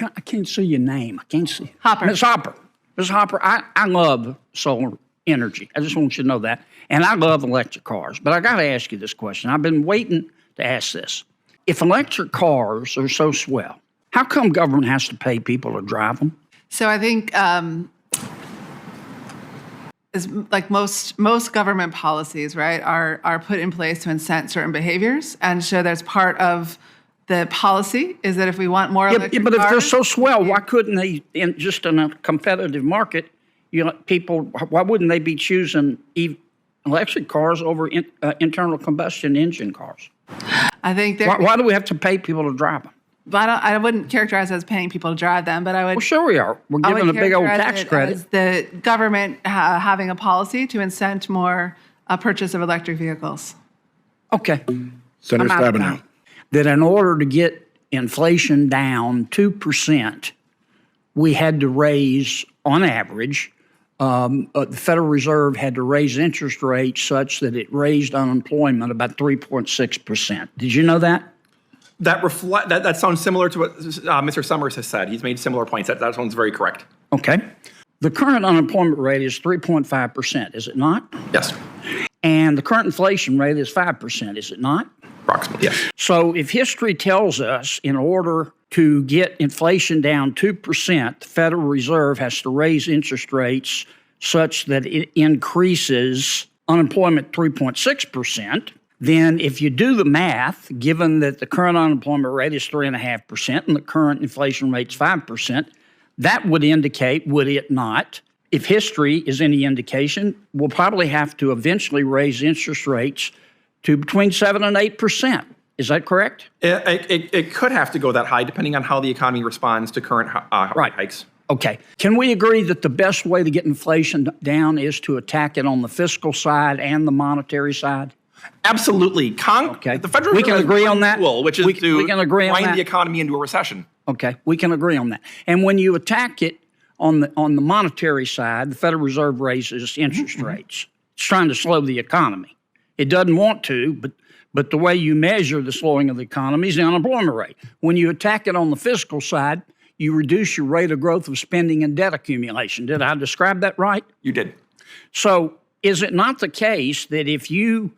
I can't see your name. I can't see. Hopper. Ms. Hopper. Ms. Hopper, I love solar energy. I just want you to know that. And I love electric cars. But I got to ask you this question. I've been waiting to ask this. If electric cars are so swell, how come government has to pay people to drive them? So I think is like most government policies, right, are put in place to incent certain behaviors. And so there's part of the policy is that if we want more electric but if they're cars, so swell, why couldn't they, in a competitive market, people, why wouldn't they be choosing electric cars over internal combustion engine cars? I think why do we have to pay people to drive them? But I wouldn't characterize it as paying people to drive them, but I would. Well, sure we are. We're giving a big old tax credit. As the government having a policy to incent more purchase of electric vehicles. Okay. Senator Stabenow. That in order to get inflation down 2%, we had to raise, on average, the Federal Reserve had to raise interest rates such that it raised unemployment about 3.6%. Did you know that? That sounds similar to what Mr. Summers has said. He's made similar points. That sounds very correct. Okay. The current unemployment rate is 3.5%, is it not? Yes. And the current inflation rate is 5%, is it not? Approximately, yes. So if history tells us in order to get inflation down 2%, the Federal Reserve has to raise interest rates such that it increases unemployment 3.6%, then if you do the math, given that the current unemployment rate is 3.5% and the current inflation rate is 5%, that would indicate, would it not, if history is any indication, we'll probably have to eventually raise interest rates to between 7 and 8%. Is that correct? It could have to go that high depending on how the economy responds to current hikes. Okay. Can we agree that the best way to get inflation down is to attack it on the fiscal side and the monetary side? Absolutely. Okay. The Federal we can Reserve agree on that. Tool, which is we to can agree on grind that. the economy into a recession. Okay, we can agree on that. And when you attack it on the monetary side, the Federal Reserve raises interest rates. It's trying to slow the economy. It doesn't want to, but the way you measure the slowing of the economy is the unemployment rate. When you attack it on the fiscal side, you reduce your rate of growth of spending and debt accumulation. Did I describe that right? You did. So is it not the case that if you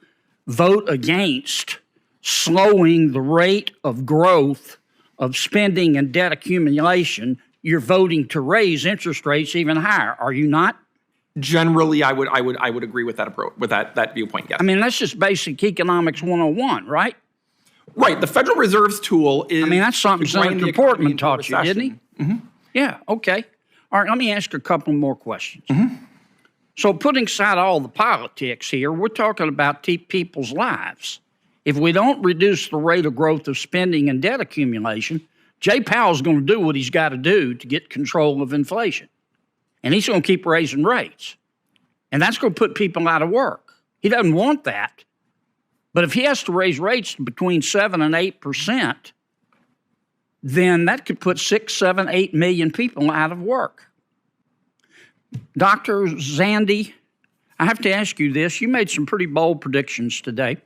vote against slowing the rate of growth of spending and debt accumulation, you're voting to raise interest rates even higher, are you not? Generally, I would agree with that approach, with that viewpoint. Yes. I mean, that's just basic economics 101, right? Right. The Federal Reserve's tool is. I mean, that's something Senator Portman taught you, didn't he? Mm-hmm. Yeah. Okay. All right. Let me ask you a couple more questions. Mm-hmm. So, putting aside all the politics here, we're talking about people's lives. If we don't reduce the rate of growth of spending and debt accumulation, JPowell's going to do what he's got to do to get control of inflation. And he's going to keep raising rates. And that's going to put people out of work. He doesn't want that. But if he has to raise rates to between 7 and 8%, then that could put 6, 7, 8 million people out of work. Dr. Zandi, I have to ask you this. You made some pretty bold predictions today.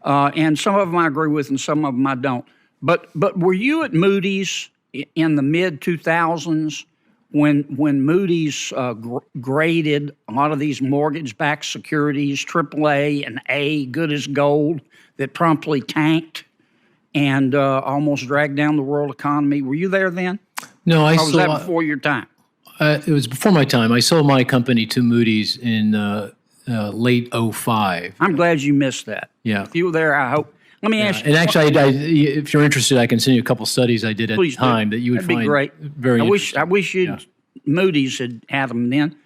And some of them I agree with and some of them I don't. But were you at Moody's in the mid-2000s when Moody's graded a lot of these mortgage-backed securities, AAA and A, good as gold, that promptly tanked and almost dragged down the world economy? Were you there then? No, or was that before your time? It was before my time. I sold my company to Moody's in late 2005. I'm glad you missed that. Yeah. If you were there, I hope. Let me ask you. And actually, if you're interested, I can send you a couple studies I did at the time that you would find great. very interesting. I wish Moody's had them then.